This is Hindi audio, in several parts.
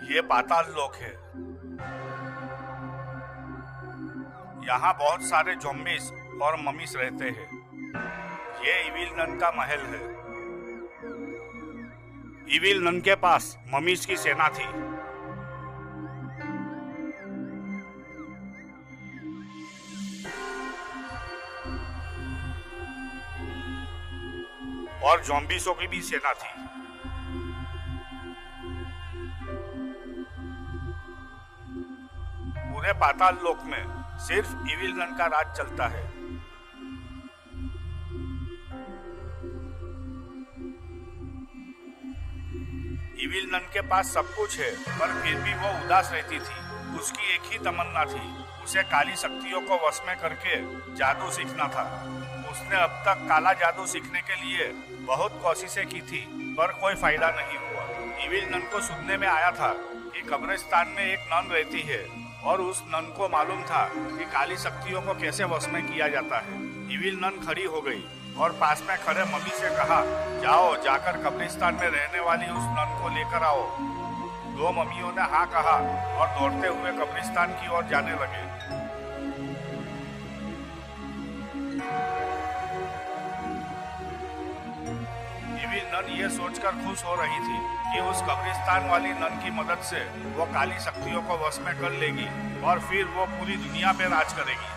ये पाताल लोक है। यहाँ बहुत सारे ज़ॉम्बीज और ममीज रहते हैं। ये इविल नन का महल है। इविल नन के पास ममीज की सेना थी। और ज़ॉम्बीज़ों की भी सेना थी। पूरे पाताल लोक में सिर्फ इविल नन का राज चलता है। इविल नन के पास सब कुछ है, पर फिर भी वो उदास रहती थी। उसकी एक ही तमन्ना थी, उसे काली शक्तियों को वश में करके जादू सीखना था। उसने अब तक काला जादू सीखने के लिए बहुत कोशिशें की थी, पर कोई फायदा नहीं हुआ। इविल नन को सुनने में आया था कि कब्रिस्तान में एक नन रहती है और उस नन को मालूम था कि काली शक्तियों को कैसे वश में किया जाता है। इविल नन खड़ी हो गई और पास में खड़े मम्मी से कहा, जाओ जाकर कब्रिस्तान में रहने वाली उस नन को लेकर आओ। दो मम्मियों ने हाँ कहा और दौड़ते हुए कब्रिस्तान की ओर जाने लगे। इविल नन ये सोचकर खुश हो रही थी कि उस कब्रिस्तान वाली नन की मदद से वो काली शक्तियों को वश में कर लेगी और फिर वो पूरी दुनिया पे राज करेगी।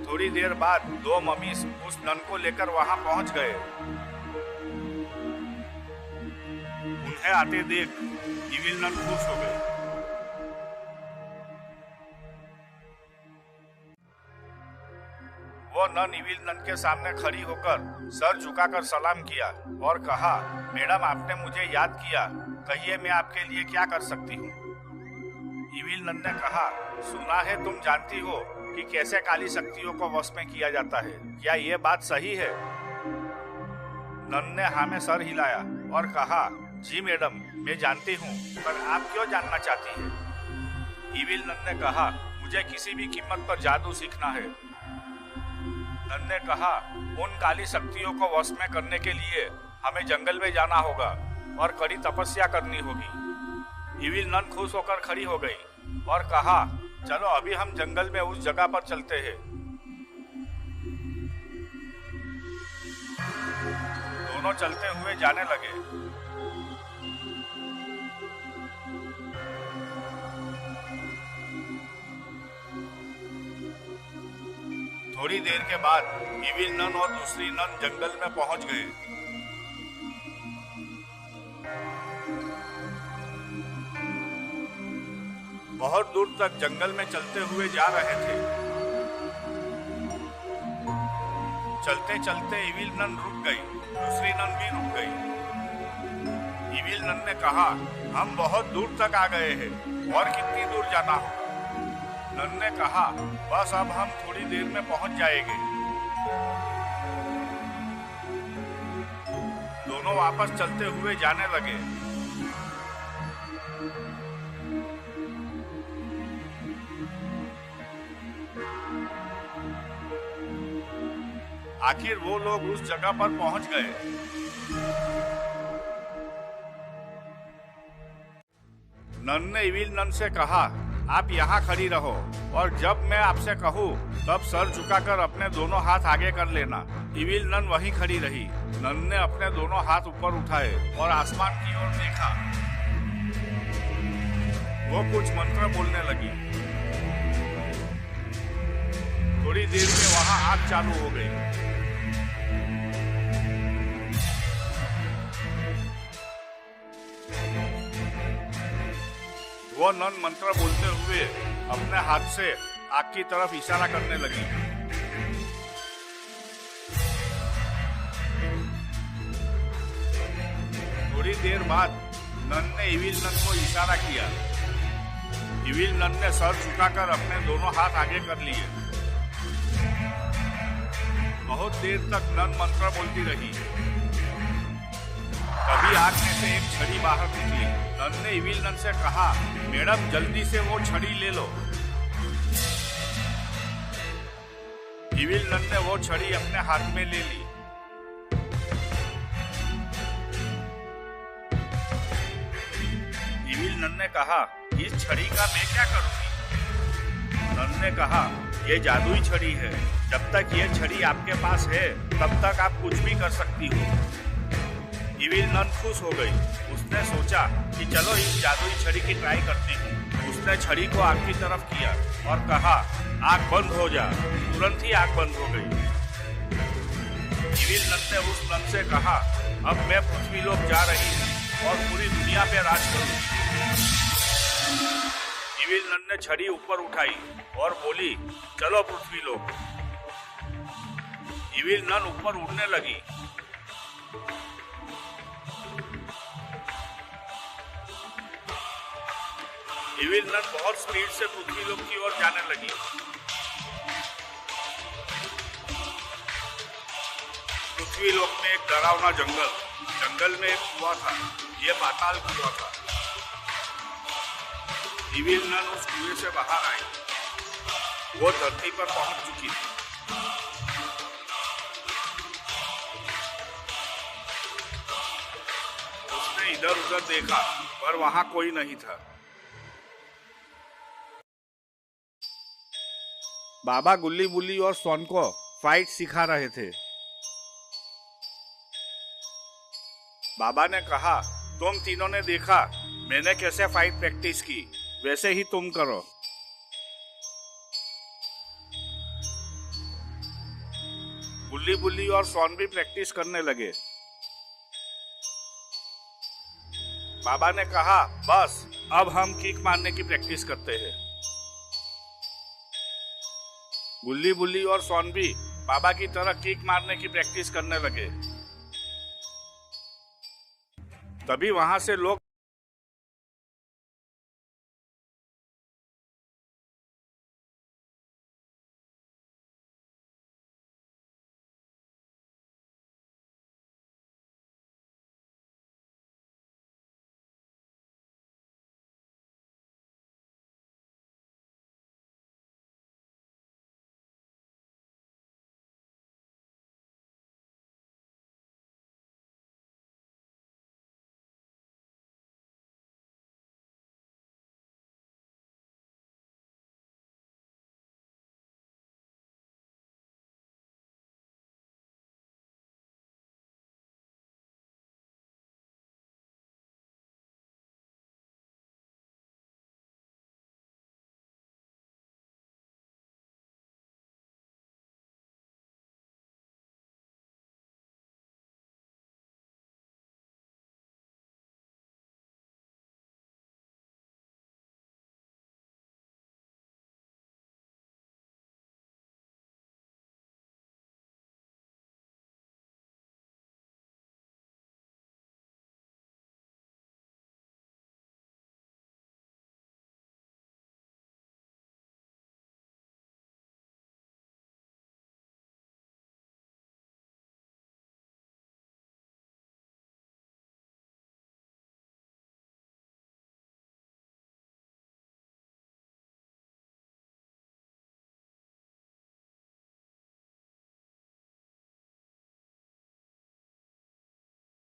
थोड़ी देर बाद दो मम्मीज उस नन को लेकर वहां पहुंच गए। उन्हें आते देख इविल नन खुश हो गई। वो नन इविल नन के सामने खड़ी होकर सर झुकाकर सलाम किया और कहा, मैडम आपने मुझे याद किया, कहिए मैं आपके लिए क्या कर सकती हूँ। इविल नन ने कहा, सुना है तुम जानती हो कि कैसे काली शक्तियों को वश में किया जाता है, क्या ये बात सही है? नन ने हाँ में सर हिलाया और कहा, जी मैडम मैं जानती हूँ, पर आप क्यों जानना चाहती हैं? इविल नन ने कहा, मुझे किसी भी कीमत पर जादू सीखना है। नन ने कहा, उन काली शक्तियों को वश में करने के लिए हमें जंगल में जाना होगा और कड़ी तपस्या करनी होगी। इविल नन खुश होकर खड़ी हो गई और कहा, चलो अभी हम जंगल में उस जगह पर चलते हैं। दोनों चलते हुए जाने लगे। थोड़ी देर के बाद इविल नन और दूसरी नन जंगल में पहुंच गए। बहुत दूर तक जंगल में चलते हुए जा रहे थे। चलते चलते इविल नन रुक गई, दूसरी नन भी रुक गई। इविल नन ने कहा, हम बहुत दूर तक आ गए हैं, और कितनी दूर जाना होगा? नन ने कहा, बस अब हम थोड़ी देर में पहुंच जाएंगे। दोनों वापस चलते हुए जाने लगे। आखिर वो लोग उस जगह पर पहुंच गए। नन ने इविल नन से कहा, आप यहाँ खड़ी रहो और जब मैं आपसे कहूँ तब सर झुकाकर अपने दोनों हाथ आगे कर लेना। इविल नन वहीं खड़ी रही। नन ने अपने दोनों हाथ ऊपर उठाए और आसमान की ओर देखा। वो कुछ मंत्र बोलने लगी। थोड़ी देर में वहां आग चालू हो गई। वो नन मंत्र बोलते हुए अपने हाथ से आग की तरफ इशारा करने लगी। थोड़ी देर बाद नन ने इविल नन को इशारा किया। इविल नन ने सर झुकाकर अपने दोनों हाथ आगे कर लिए। बहुत देर तक नन मंत्र बोलती रही। तभी आग में से एक छड़ी बाहर निकली। नन ने इविल नन से कहा, मैडम जल्दी से वो छड़ी ले लो। इविल नन ने वो छड़ी अपने हाथ में ले ली। नन ने कहा, इस छड़ी का मैं क्या करूंगी? नन ने कहा, ये जादुई छड़ी है, जब तक ये छड़ी आपके पास है तब तक आप कुछ भी कर सकती हो। इविल नन खुश हो गई। उसने सोचा कि चलो इस जादुई छड़ी की ट्राई करती हूँ। उसने छड़ी को आग की तरफ किया और कहा, आग बंद हो जा। तुरंत ही आग बंद हो गई। इविल नन ने उस नन से कहा, अब मैं पृथ्वी लोक जा रही हूँ और पूरी दुनिया पे राज करूंगी। इविल नन ने छड़ी ऊपर उठाई और बोली, चलो पृथ्वी लोक। इविल नन ऊपर उड़ने लगी। इविल नन बहुत स्पीड से पृथ्वी लोक की ओर जाने लगी। पृथ्वी लोक में एक डरावना जंगल में एक कुआं था। यह पाताल कुआं था। इविल नन उस कुएं से बाहर आई। वो धरती पर पहुंच चुकी थी। उसने इधर उधर देखा पर वहां कोई नहीं था। बाबा गुल्ली बुल्ली और सोन को फाइट सिखा रहे थे। बाबा ने कहा, तुम तीनों ने देखा मैंने कैसे फाइट प्रैक्टिस की, वैसे ही तुम करो। गुल्ली बुल्ली और सोन भी प्रैक्टिस करने लगे। बाबा ने कहा, बस अब हम किक मारने की प्रैक्टिस करते हैं। गुल्ली बुल्ली और सोन भी बाबा की तरह किक मारने की प्रैक्टिस करने लगे। तभी वहां से लोग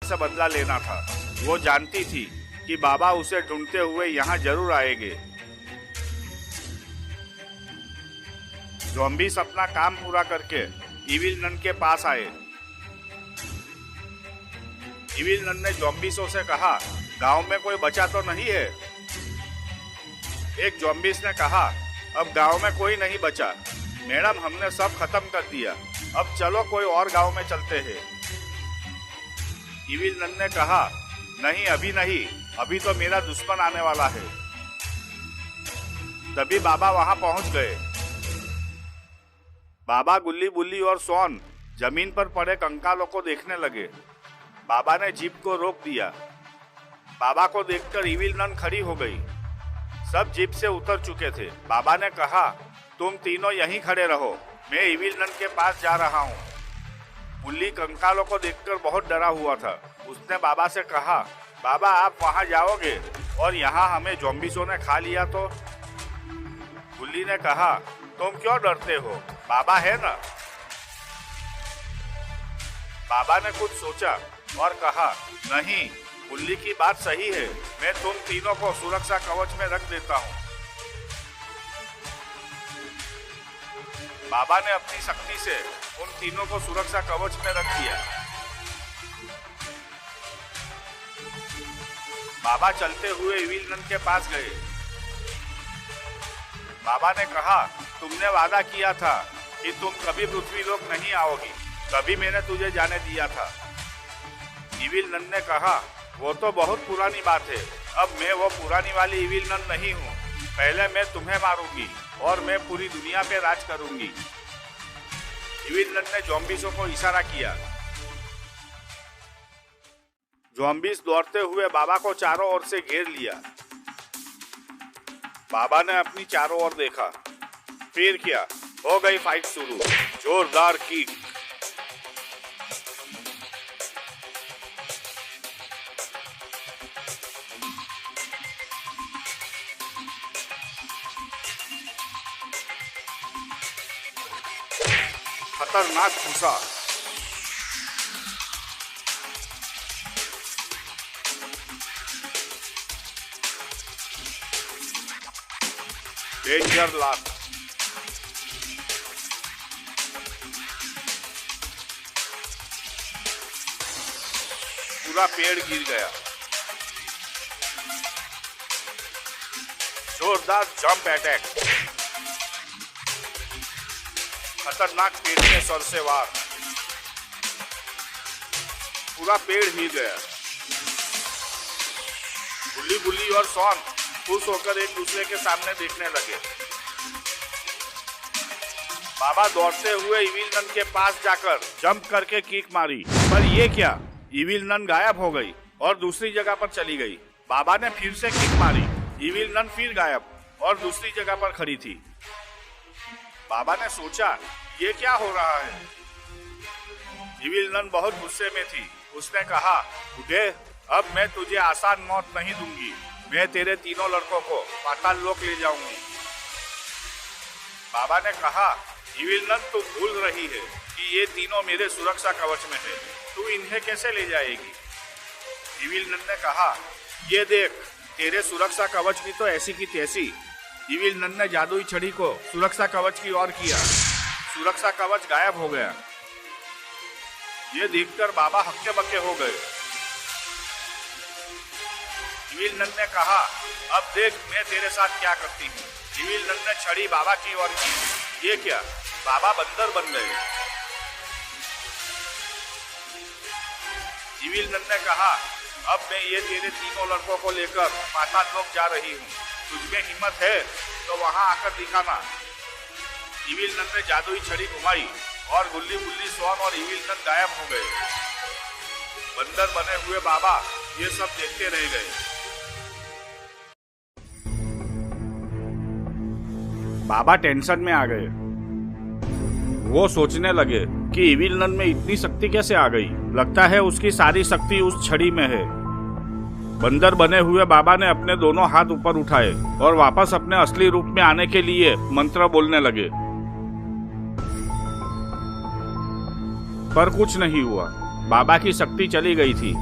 से बदला लेना था। वो जानती थी कि बाबा उसे ढूंढते हुए यहाँ जरूर आएंगे। ज़ॉम्बीज़ अपना काम पूरा करके इविल नन के पास आए। इविल नन ने ज़ॉम्बीज़ों से कहा, गांव में कोई बचा तो नहीं है? एक ज़ॉम्बीज़ ने कहा, अब गांव में कोई नहीं बचा मैडम, हमने सब खत्म कर दिया। अब चलो कोई और गांव में चलते हैं। इविल नन ने कहा, नहीं अभी नहीं, अभी तो मेरा दुश्मन आने वाला है। तभी बाबा वहां पहुंच गए। बाबा गुल्ली बुल्ली और सोन जमीन पर पड़े कंकालों को देखने लगे। बाबा ने जीप को रोक दिया। बाबा को देखकर इविल नन खड़ी हो गई। सब जीप से उतर चुके थे। बाबा ने कहा, तुम तीनों यहीं खड़े रहो, मैं इविल नन के पास जा रहा हूँ। बुल्ली कंकालों को देखकर बहुत डरा हुआ था। उसने बाबा से कहा, बाबा आप वहां जाओगे और यहाँ हमें ज़ॉम्बीज़ों ने खा लिया तो? बुल्ली ने कहा, तुम क्यों डरते हो, बाबा है ना। बाबा ने कुछ सोचा और कहा, नहीं, गुल्ली की बात सही है, मैं तुम तीनों को सुरक्षा कवच में रख देता हूँ। बाबा ने अपनी शक्ति से उन तीनों को सुरक्षा कवच में रख दिया। बाबा चलते हुए इविल नन के पास गए। बाबा ने कहा, तुमने वादा किया था कि तुम कभी पृथ्वी लोक नहीं आओगी, तभी मैंने तुझे जाने दिया था। इविल नन ने कहा, वो तो बहुत पुरानी बात है, अब मैं वो पुरानी वाली इविल नन नहीं हूँ। पहले मैं तुम्हें मारूंगी और मैं पूरी दुनिया पे राज करूंगी। इविल नन ने ज़ॉम्बीज़ों को इशारा किया। ज़ॉम्बीज़ दौड़ते हुए बाबा को चारों ओर से घेर लिया। बाबा ने अपनी चारों ओर देखा। फिर क्या, हो गई फाइट शुरू। जोरदार किक, खतरनाक घुसा, डेंजर लॉक, पूरा पेड़ गिर गया। जोरदार जंप अटैक, खतरनाक पेड़ में सर से वार, पूरा पेड़ हिल गया। बुल्ली बुल्ली और सॉन खुश होकर एक दूसरे के सामने देखने लगे। बाबा दौड़ते हुए इविल नन के पास जाकर जंप करके किक मारी, पर ये क्या, इविल नन गायब हो गई और दूसरी जगह पर चली गई। बाबा ने फिर से किक मारी, इविल नन फिर गायब और दूसरी जगह पर खड़ी थी। बाबा ने सोचा, ये क्या हो रहा है। इविल नन बहुत गुस्से में थी। उसने कहा, बुढ़े, अब मैं तुझे आसान मौत नहीं दूंगी, मैं तेरे तीनों लड़कों को पाताल लोक ले जाऊंगी। बाबा ने कहा, इविल नन तू भूल रही है कि ये तीनों मेरे सुरक्षा कवच में है, तू इन्हें कैसे ले जाएगी। इविल नन ने कहा, ये देख, तेरे सुरक्षा कवच की तो ऐसी की तैसी। इविल नन ने जादुई छड़ी को सुरक्षा कवच की ओर किया। सुरक्षा कवच गायब हो गया। ये देखकर बाबा हक्के बक्के हो गए। इविल नन ने कहा, अब देख मैं तेरे साथ क्या करती हूँ। इविल नन ने छड़ी बाबा की ओर की। ये क्या, बाबा बंदर बन गए। इविल नन ने कहा, अब मैं ये तेरे तीनों लड़कों को लेकर पाताल लोक जा रही हूँ, तुझमें हिम्मत है तो वहां आकर दिखाना। इविल नन ने जादुई छड़ी घुमाई और गुल्ली गुल्ली सॉन और इविल नन गायब हो गए। बंदर बने हुए बाबा ये सब देखते रह गए। बाबा टेंशन में आ गए। वो सोचने लगे कि इविल नन में इतनी शक्ति कैसे आ गई। लगता है उसकी सारी शक्ति उस छड़ी में है। बंदर बने हुए बाबा ने अपने दोनों हाथ ऊपर उठाए और वापस अपने असली रूप में आने के लिए मंत्र बोलने लगे, पर कुछ नहीं हुआ। बाबा की शक्ति चली गई थी।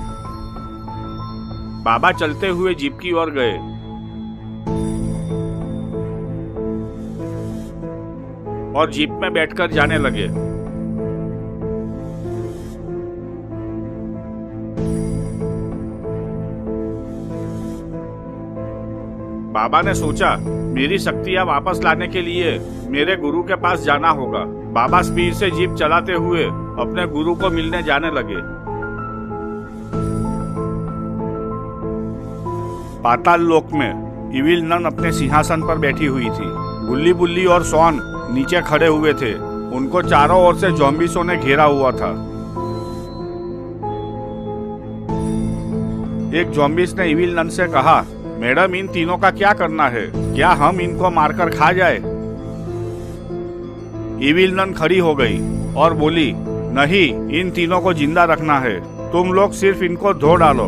बाबा चलते हुए जीप की ओर गए। और जीप में बैठकर जाने लगे। बाबा ने सोचा, मेरी शक्तियां वापस लाने के लिए मेरे गुरु के पास जाना होगा। बाबा स्पीड से जीप चलाते हुए अपने गुरु को मिलने जाने लगे। पाताल लोक में इविल नन अपने सिंहासन पर बैठी हुई थी। बुल्ली बुल्ली और सॉन नीचे खड़े हुए थे। उनको चारों ओर से ज़ॉम्बीज़ों ने घेरा हुआ था। एक ज़ॉम्बीज़ ने इविल नन से कहा, मैडम, इन तीनों का क्या करना है? क्या हम इनको मारकर खा जाए? इविल नन खड़ी हो गई और बोली, नहीं, इन तीनों को जिंदा रखना है। तुम लोग सिर्फ इनको धो डालो।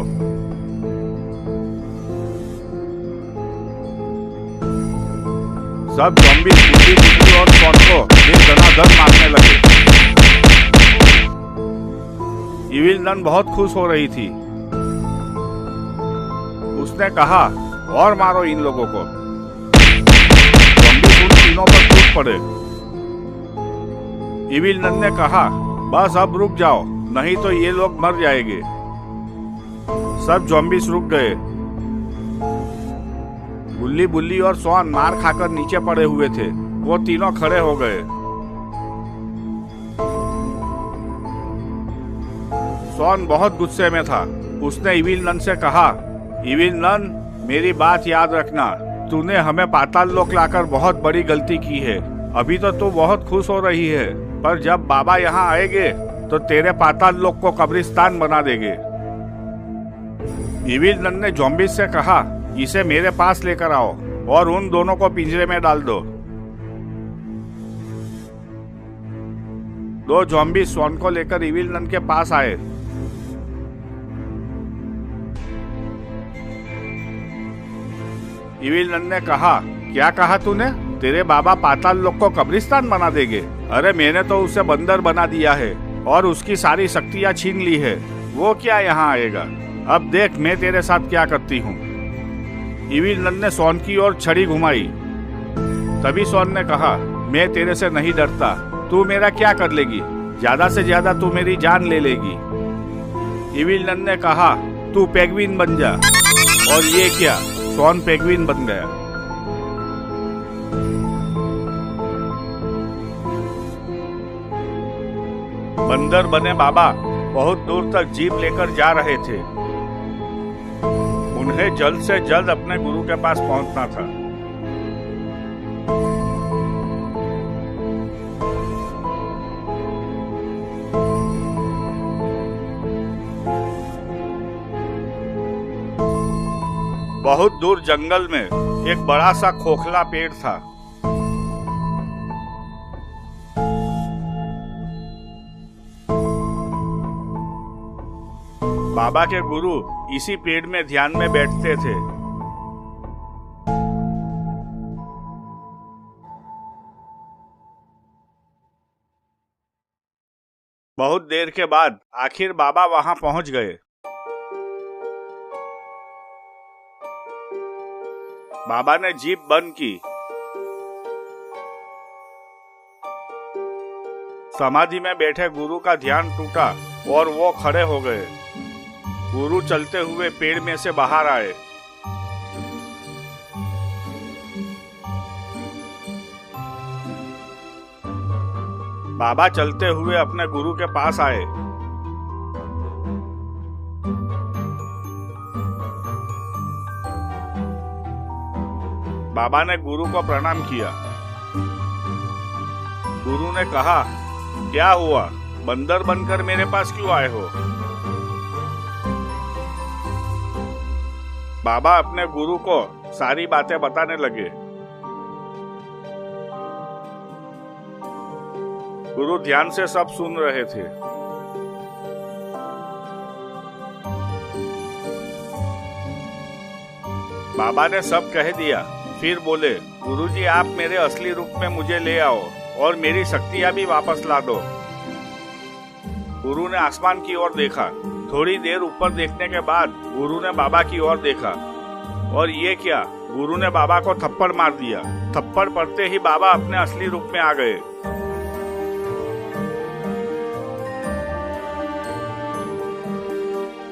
सब ज़ॉम्बीज़ बुल्ली बुल्ली और सॉन को एक धनाधन मारने लगे। इविल नन बहुत खुश हो रही थी। उसने कहा, और मारो इन लोगों को। ज़ॉम्बीज़ उन तीनों पर टूट पड़े। इविल नन ने कहा, बस अब रुक जाओ, नहीं तो ये लोग मर जाएंगे। सब ज़ॉम्बीज़ रुक गए। गुल्ली बुल्ली और स्वान मार खाकर नीचे पड़े हुए थे। वो तीनों खड़े हो गए। स्वान बहुत गुस्से में था। उसने इविल नन से कहा, इविल नन, मेरी बात याद रखना, तूने हमें पाताल लोक लाकर बहुत बड़ी गलती की है। अभी तो तू बहुत खुश हो रही है, पर जब बाबा यहाँ आएंगे तो तेरे पाताल लोक को कब्रिस्तान बना देंगे। इविल नन ने ज़ॉम्बीज़ से कहा, इसे मेरे पास लेकर आओ और उन दोनों को पिंजरे में डाल दो। दो ज़ॉम्बीज़ स्वान को लेकर इविल नन के पास आए। इविल नन ने कहा, क्या कहा तूने? तेरे बाबा पाताल लोक को कब्रिस्तान बना देंगे? अरे मैंने तो उसे बंदर बना दिया है और उसकी सारी शक्तियां छीन ली है। वो क्या यहाँ आएगा? अब देख मैं तेरे साथ क्या करती हूँ। इविल नन ने स्वान की ओर छड़ी घुमाई। तभी स्वान ने कहा, मैं तेरे से नहीं डरता। तू मेरा क्या कर लेगी? ज्यादा से ज्यादा तू मेरी जान ले लेगी। इविल नन ने कहा, तू पेंगुइन बन जा। और ये क्या, स्वान पेंगुइन बन गया। बंदर बने बाबा बहुत दूर तक जीप लेकर जा रहे थे। उन्हें जल्द से जल्द अपने गुरु के पास पहुंचना था। बहुत दूर जंगल में एक बड़ा सा खोखला पेड़ था। बाबा के गुरु इसी पेड़ में ध्यान में बैठते थे। बहुत देर के बाद आखिर बाबा वहां पहुंच गए। बाबा ने जीप बंद की। समाधि में बैठे गुरु का ध्यान टूटा और वो खड़े हो गए। गुरु चलते हुए पेड़ में से बाहर आए। बाबा चलते हुए अपने गुरु के पास आए। बाबा ने गुरु को प्रणाम किया। गुरु ने कहा, क्या हुआ? बंदर बनकर मेरे पास क्यों आए हो? बाबा अपने गुरु को सारी बातें बताने लगे। गुरु ध्यान से सब सुन रहे थे। बाबा ने सब कह दिया। फिर बोले, गुरुजी आप मेरे असली रूप में मुझे ले आओ और मेरी शक्तियां भी वापस ला दो। गुरु ने आसमान की ओर देखा। थोड़ी देर ऊपर देखने के बाद गुरु ने बाबा की ओर देखा और ये क्या, गुरु ने बाबा को थप्पड़ मार दिया। थप्पड़ पड़ते ही बाबा अपने असली रूप में आ गए।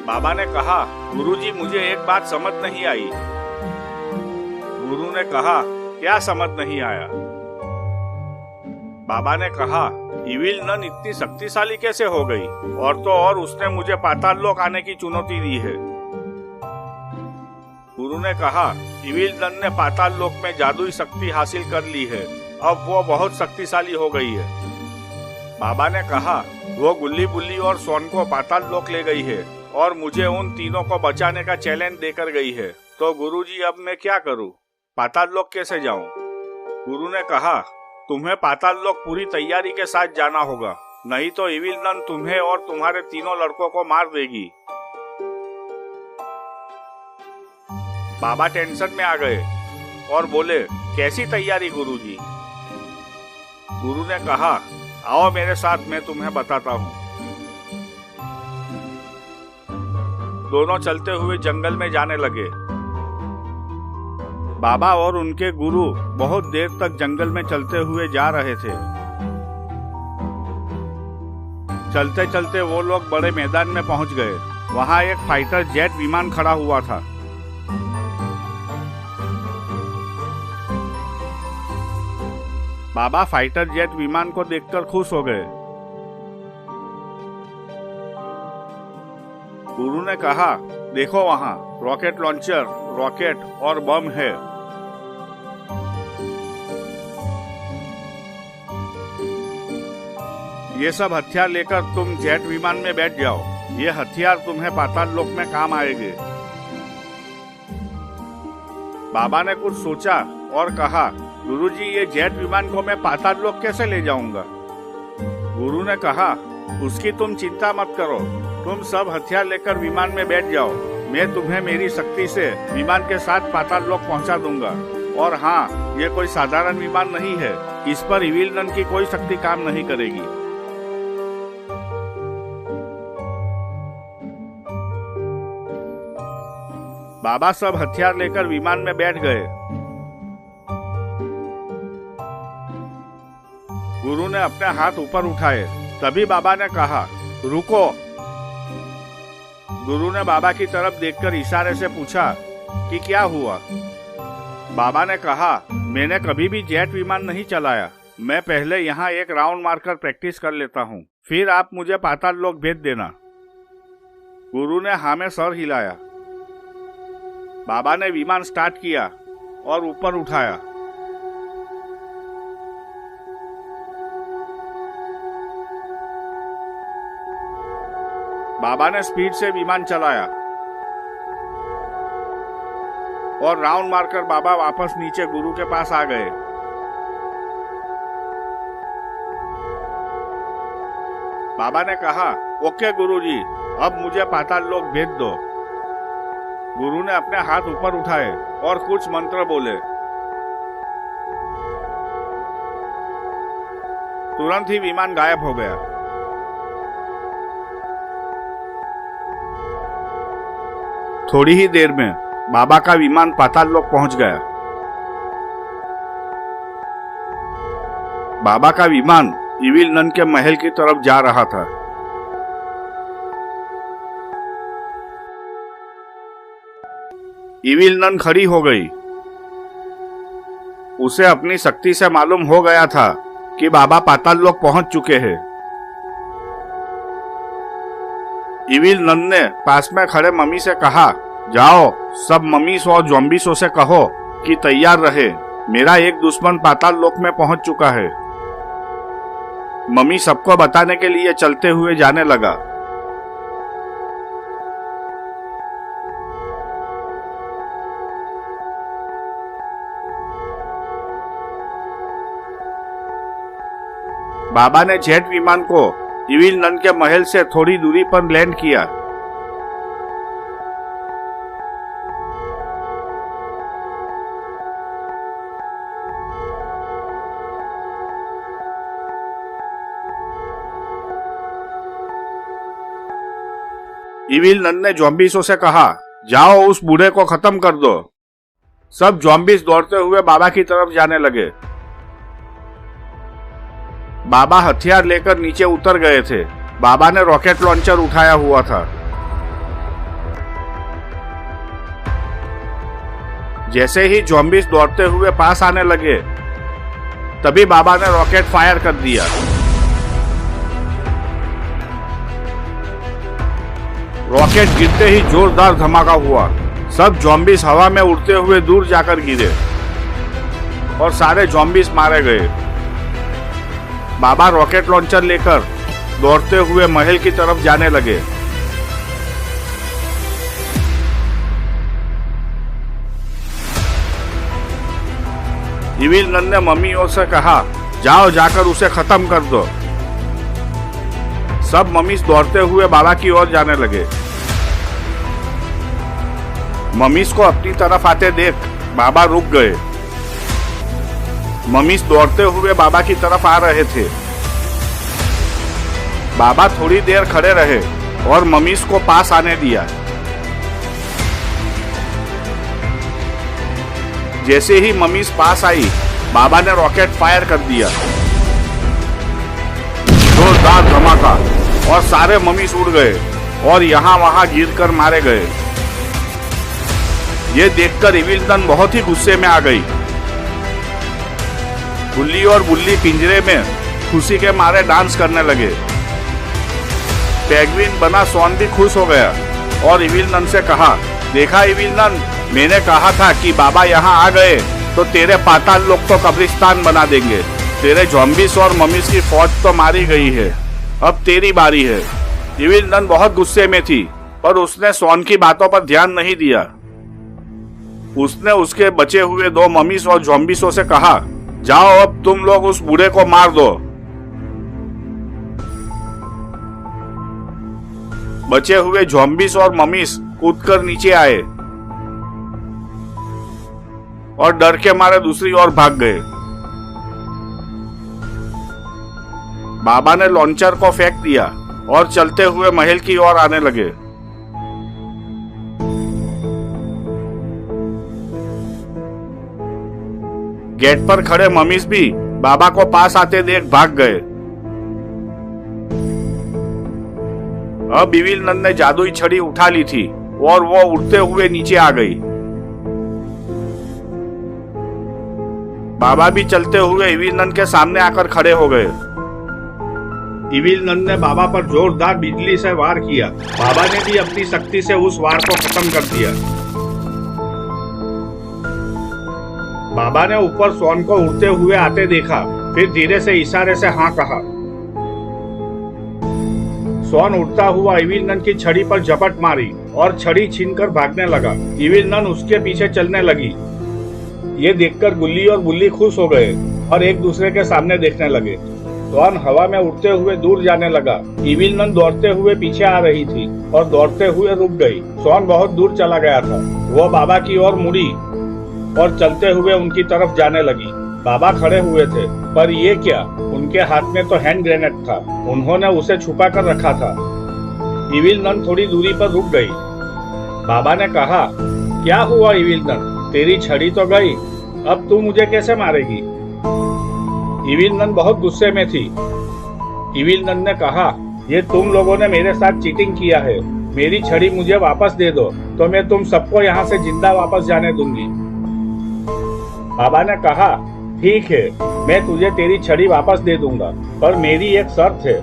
बाबा ने कहा, गुरुजी मुझे एक बात समझ नहीं आई। गुरु ने कहा, क्या समझ नहीं आया? बाबा ने कहा, इविल नन इतनी शक्तिशाली कैसे हो गई? और तो और उसने मुझे पाताल लोक आने की चुनौती दी है। गुरु ने कहा, इविल नन ने पाताल लोक में जादुई शक्ति हासिल कर ली है। अब वो बहुत शक्तिशाली हो गई है। बाबा ने कहा, वो गुल्ली बुल्ली और सोन को पाताल लोक ले गई है और मुझे उन तीनों को बचाने का चैलेंज देकर गई है। तो गुरुजी अब मैं क्या करूं? पाताल लोक कैसे जाऊं? गुरु ने कहा, तुम्हें पाताल लोक पूरी तैयारी के साथ जाना होगा, नहीं तो इविल नन तुम्हें और तुम्हारे तीनों लड़कों को मार देगी। बाबा टेंशन में आ गए और बोले, कैसी तैयारी गुरुजी? गुरु ने कहा, आओ मेरे साथ, मैं तुम्हें बताता हूँ। दोनों चलते हुए जंगल में जाने लगे। बाबा और उनके गुरु बहुत देर तक जंगल में चलते हुए जा रहे थे। चलते चलते वो लोग बड़े मैदान में पहुंच गए। वहां एक फाइटर जेट विमान खड़ा हुआ था। बाबा फाइटर जेट विमान को देखकर खुश हो गए। गुरु ने कहा, देखो वहां रॉकेट लॉन्चर, रॉकेट और बम है। ये सब हथियार लेकर तुम जेट विमान में बैठ जाओ। ये हथियार तुम्हें पाताल लोक में काम आएंगे। बाबा ने कुछ सोचा और कहा, गुरुजी, ये जेट विमान को मैं पाताल लोक कैसे ले जाऊंगा? गुरु ने कहा, उसकी तुम चिंता मत करो। तुम सब हथियार लेकर विमान में बैठ जाओ। मैं तुम्हें मेरी शक्ति से विमान के साथ पाताल लोक पहुंचा दूंगा। और हाँ, ये कोई साधारण विमान नहीं है। इस पर इविल नन की कोई शक्ति काम नहीं करेगी। बाबा सब हथियार लेकर विमान में बैठ गए। गुरु ने अपने हाथ ऊपर उठाए। तभी बाबा ने कहा, रुको। गुरु ने बाबा की तरफ देखकर इशारे से पूछा कि क्या हुआ? बाबा ने कहा, मैंने कभी भी जेट विमान नहीं चलाया। मैं पहले यहाँ एक राउंड मारकर प्रैक्टिस कर लेता हूँ, फिर आप मुझे पाताल लोक भेज देना। गुरु ने हाँ में सर हिलाया। बाबा ने विमान स्टार्ट किया और ऊपर उठाया। बाबा ने स्पीड से विमान चलाया और राउंड मारकर बाबा वापस नीचे गुरु के पास आ गए। बाबा ने कहा, ओके गुरुजी, अब मुझे पाताल लोक भेज दो। गुरु ने अपने हाथ ऊपर उठाए और कुछ मंत्र बोले। तुरंत ही विमान गायब हो गया। थोड़ी ही देर में बाबा का विमान पाताल लोक पहुंच गया। बाबा का विमान इविल नन के महल की तरफ जा रहा था। इविल नन खड़ी हो गई। उसे अपनी शक्ति से मालूम हो गया था कि बाबा पाताल लोक पहुंच चुके हैं। इविल नन ने पास में खड़े मम्मी से कहा, जाओ सब मम्मीस और ज़ॉम्बीसों से कहो कि तैयार रहे। मेरा एक दुश्मन पाताल लोक में पहुंच चुका है। मम्मी सबको बताने के लिए चलते हुए जाने लगा। बाबा ने जेट विमान को इविल नन के महल से थोड़ी दूरी पर लैंड किया। इविल नन ने ज़ॉम्बीसों से कहा, जाओ उस बूढ़े को खत्म कर दो। सब ज़ॉम्बीस दौड़ते हुए बाबा की तरफ जाने लगे। बाबा हथियार लेकर नीचे उतर गए थे। बाबा ने रॉकेट लॉन्चर उठाया हुआ था। जैसे ही ज़ॉम्बीस दौड़ते हुए पास आने लगे, तभी बाबा ने रॉकेट फायर कर दिया। रॉकेट गिरते ही जोरदार धमाका हुआ। सब ज़ॉम्बीस हवा में उड़ते हुए दूर जाकर गिरे और सारे ज़ॉम्बीस मारे गए। बाबा रॉकेट लॉन्चर लेकर दौड़ते हुए महल की तरफ जाने लगे। इविल नन ने मम्मियों से कहा, जाओ जाकर उसे खत्म कर दो। सब मम्मीस दौड़ते हुए बाबा की ओर जाने लगे। मम्मीस को अपनी तरफ आते देख बाबा रुक गए। मम्मीस दौड़ते हुए बाबा की तरफ आ रहे थे। बाबा थोड़ी देर खड़े रहे और मम्मीस को पास आने दिया। जैसे ही ममीज पास आई, बाबा ने रॉकेट फायर कर दिया। जोरदार धमाका और सारे ममीज उड़ गए और यहाँ वहां गिरकर मारे गए। ये देखकर इविल नन बहुत ही गुस्से में आ गई। गुल्ली और बुल्ली पिंजरे में खुशी के मारे डांस करने लगे। पेंगुइन बना स्वॉन भी खुश हो गया और इविल नन से कहा, देखा इविल नन, मैंने कहा था कि बाबा यहाँ आ गए तो तेरे पाताल लोग तो कब्रिस्तान बना देंगे। तेरे ज़ॉम्बीज और ममीज की फौज तो मारी गई है, अब तेरी बारी है। इविल नन बहुत गुस्से में थी, पर उसने स्वॉन की बातों पर ध्यान नहीं दिया। उसने उसके बचे हुए 2 ममीज और ज़ॉम्बीज़ों से कहा, जाओ अब तुम लोग उस बूढ़े को मार दो। बचे हुए ज़ॉम्बीज और ममीज कूदकर नीचे आए और डर के मारे दूसरी ओर भाग गए। बाबा ने लॉन्चर को फेंक दिया और चलते हुए महल की ओर आने लगे। गेट पर खड़े ममीज भी बाबा को पास आते देख भाग गए। अब इविल नन ने जादुई छड़ी उठा ली थी और वो उड़ते हुए नीचे आ गई। बाबा भी चलते हुए इविल नन के सामने आकर खड़े हो गए। इविल नन ने बाबा पर जोरदार बिजली से वार किया। बाबा ने भी अपनी शक्ति से उस वार को खत्म कर दिया। बाबा ने ऊपर स्वॉन को उड़ते हुए आते देखा, फिर धीरे से इशारे से हाँ कहा। स्वॉन उड़ता हुआ इविल नन की छड़ी पर झपट मारी और छड़ी छीनकर भागने लगा। इविल नन उसके पीछे चलने लगी। ये देखकर गुल्ली और बुल्ली खुश हो गए और एक दूसरे के सामने देखने लगे। स्वॉन हवा में उड़ते हुए दूर जाने लगा। इविल नन दौड़ते हुए पीछे आ रही थी और दौड़ते हुए रुक गई। स्वॉन बहुत दूर चला गया था। वो बाबा की ओर मुड़ी और चलते हुए उनकी तरफ जाने लगी। बाबा खड़े हुए थे, पर ये क्या, उनके हाथ में तो हैंड ग्रेनेड था। उन्होंने उसे छुपा कर रखा था। इविल नन थोड़ी दूरी पर रुक गई। बाबा ने कहा, क्या हुआ इविल नन, तेरी छड़ी तो गई, अब तू मुझे कैसे मारेगी? इविल नन बहुत गुस्से में थी। इविल नन ने कहा, ये तुम लोगों ने मेरे साथ चीटिंग किया है। मेरी छड़ी मुझे वापस दे दो तो मैं तुम सबको यहाँ से जिंदा वापस जाने दूंगी। बाबा ने कहा, ठीक है, मैं तुझे तेरी छड़ी वापस दे दूंगा, पर मेरी एक शर्त है।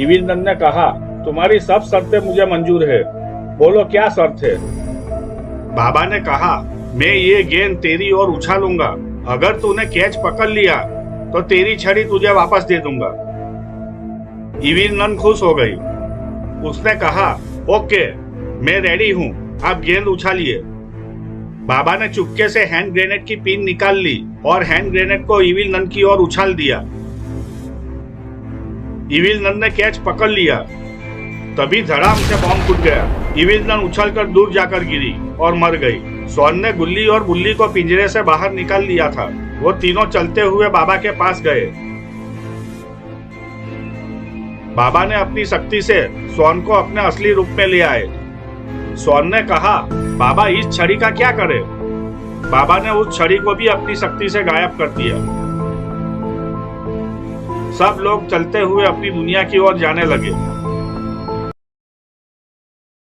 इविल नन ने कहा, तुम्हारी सब शर्तें मुझे मंजूर है, बोलो क्या शर्त है? बाबा ने कहा, मैं ये गेंद तेरी ओर उछालूंगा, अगर तूने कैच पकड़ लिया तो तेरी छड़ी तुझे वापस दे दूंगा। इविल नन खुश हो गई। उसने कहा, ओके, मैं रेडी हूँ, आप गेंद उछालिए। बाबा ने चुपके से हैंड ग्रेनेड की पिन निकाल ली और हैंड ग्रेनेड को इविल नन की ओर उछाल दिया। इविल नन ने कैच पकड़ लिया। तभी धड़ाम से बॉम्ब फूट गया। इविल नन उछलकर दूर जाकर गिरी और मर गई। स्वॉन ने गुल्ली और बुल्ली को पिंजरे से बाहर निकाल लिया था। वो तीनों चलते हुए बाबा के पास गए। बाबा ने अपनी शक्ति से स्वॉन को अपने असली रूप में ले आए। स्वॉन ने कहा, बाबा इस छड़ी का क्या करे? बाबा ने उस छड़ी को भी अपनी शक्ति से गायब कर दिया। सब लोग चलते हुए अपनी दुनिया की ओर जाने लगे।